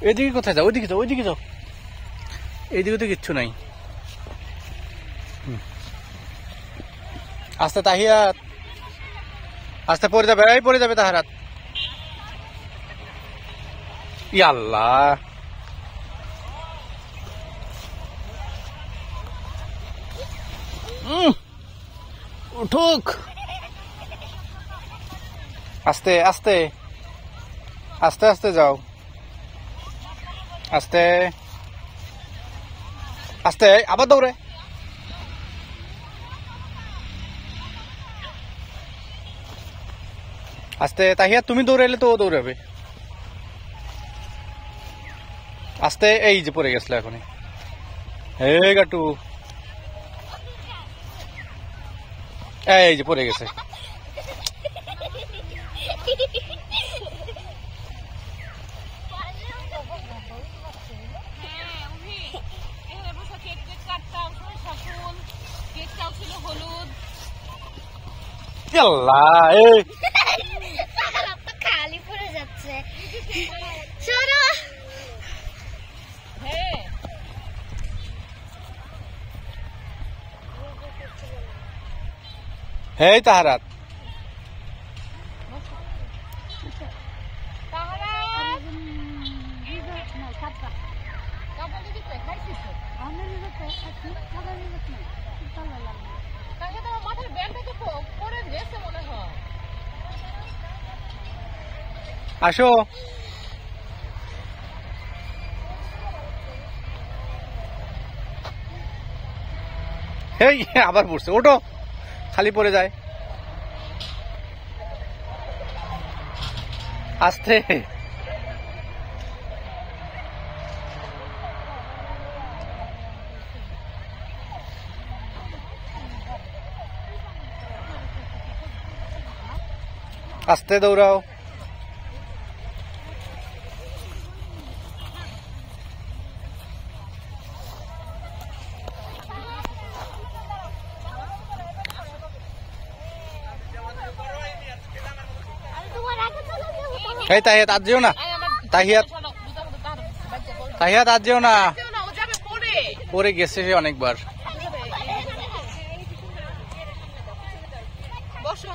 এদিকে কোথায় যাও? ওইদিকে যাও, ওইদিকে যাও। এইদিকে তো কিচ্ছু নাই। আস্তে তাহিয়াত, আস্তে পড়ে যাবে, এই পড়ে যাবে তাহারাত। ইয়াল্লাহ, উঠুক। আস্তে আস্তে আস্তে আস্তে যাও, আস্তে আস্তে, আবার দৌড়ে। আস্তে তাহিয়া, তুমি দৌড়াইলে তো ও দৌড়াবে। আস্তে, এই যে পড়ে গেছিল এখনই। এই গাটু, এই যে পড়ে গেছে। খালি পড়ে যাচ্ছে। হেই তাহারাত, আসো। হেই আবার পড়ছে, ওঠো, খালি পড়ে যায়। আস্তে, আস্তে দৌড়াও। এই তাহিয়াত আজ যেও না, তাহিয়াত, তাহিয়াত আজ যেও না, পরে গেছে সে অনেকবার।